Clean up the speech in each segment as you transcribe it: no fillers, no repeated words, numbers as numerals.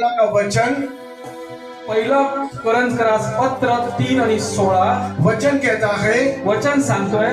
का वचन पहिलं करंजकरास पत्र 3 आणि 16 वचन कहता है वचन सांगतोय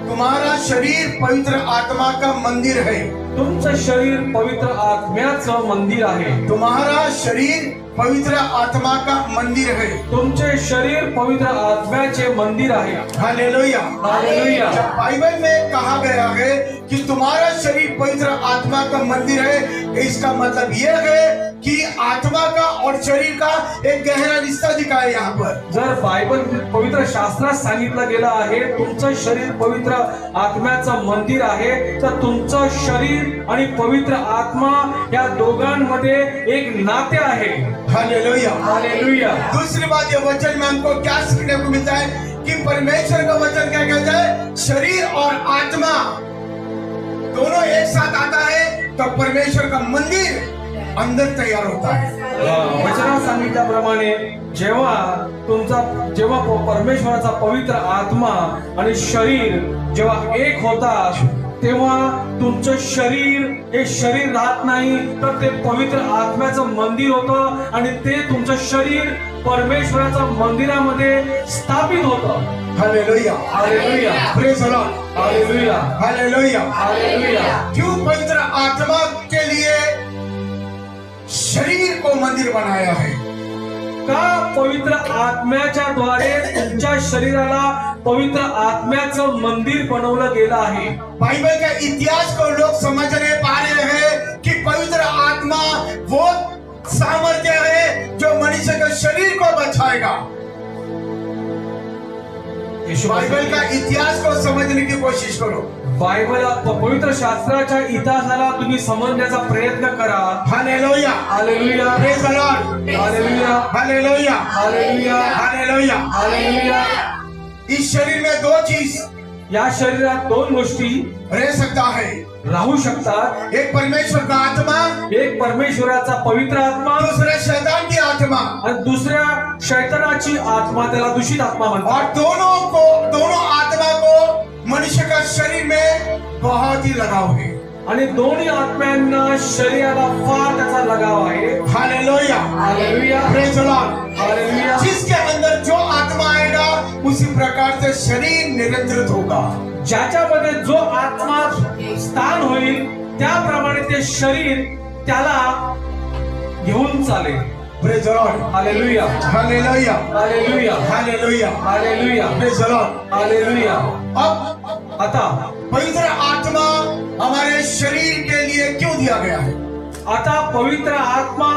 तुम्हारा शरीर पवित्र आत्मा का मंदिर है। तुमचं शरीर पवित्र आत्म्याचं मंदिर आहे। तुम्हारा शरीर पवित्र आत्मा का मंदिर है। तुमचे शरीर पवित्र आत्म्याचे मंदिर आहे। Hallelujah hallelujah. जब बाइबल में कहा गया है कि तुम्हारा शरीर पवित्र आत्मा का मंदिर है, इसका मतलब यह है कि आत्मा का और शरीर का एक गहरा रिश्ता दिखा है। यहाँ पर जर बायबल पवित्र शास्त्रात सांगितलं गेलं आहे तुमचं शरीर पवित्र आत्म्याचं मंदिर आहे, तर तुमचं शरीर आणि पवित्र आत्मा या दोघांमध्ये एक नाते आहे। Hallelujah hallelujah. दूसरी बात, ये वचन में हमको क्या सीखने को मिलता है कि परमेश्वर का वचन क्या कहता है, शरीर और आत्मा दोनों एक साथ आता है तो परमेश्वर का मंदिर अंदर तैयार होता है। वचनात सांगितल्याप्रमाणे जेव्हा परमेश्वराचा पवित्र आत्मा आणि शरीर जेव्हा एक होतात तेव्हा तुमचं शरीर हे शरीर राहत नाही, तर ते पवित्र आत्म्याचं मंदिर होतं आणि ते तुमचं शरीर परमेश्वराच्या मंदिरामध्ये स्थापित होतं। Hallelujah hallelujah. Praise the Lord. Hallelujah hallelujah hallelujah. क्यों पवित्र आत्मा के लिए शरीर को मंदिर बनाया है? का पवित्र आत्म्याच्या द्वारे तुमच्या शरीराला पवित्र आत्म्याचं मंदिर बनवलं गेलं आहे। बाइबल का इतिहास को लोग समझ नहीं पा रहे हैं कि पवित्र आत्मा वो सामर्थ्य है जो मनुष्य के शरीर को बचाएगा। बाइबल का इतिहास को समझने की कोशिश करो। बायबल पवित्र शास्त्राच्या इतिहासाला तुम्ही समजण्याचा प्रयत्न करा। Hallelujah hallelujah. Praise the Lord. Hallelujah hallelujah hallelujah hallelujah. Hallelujah. इस शरीर में दो चीज या शरीरात दोन गोष्टी रह सकता है, राहू शकतात। एक परमेश्वर का आत्मा, एक परमेश्वराचा पवित्र आत्मा दूसरा शैतान की आत्मा। आणि दुसऱ्या शैतानाची आत्मा, त्याला दूषित आत्मा म्हणतात। और दोनों आत्मा को मनुष्य का शरीर में बहुत ही लगाव है। आणि दोन्ही आत्म्यांना शरीराला फार त्याचा लगाव आहे। Hallelujah hallelujah praise the Lord. Hallelujah. जिसके अंदर जो आत्मा आएगा उसी प्रकार से शरीर निरंतरित होगा। ज्याच्यामध्ये जो आत्मा स्थान होईल त्याप्रमाणे ते शरीर त्याला घेऊन चालेल। Praise the Lord. Hallelujah hallelujah hallelujah hallelujah hallelujah praise the Lord. Hallelujah. अब आता पवित्र आत्मा हमारे शरीर के लिए क्यों दिया गया है? आता पवित्र आत्मा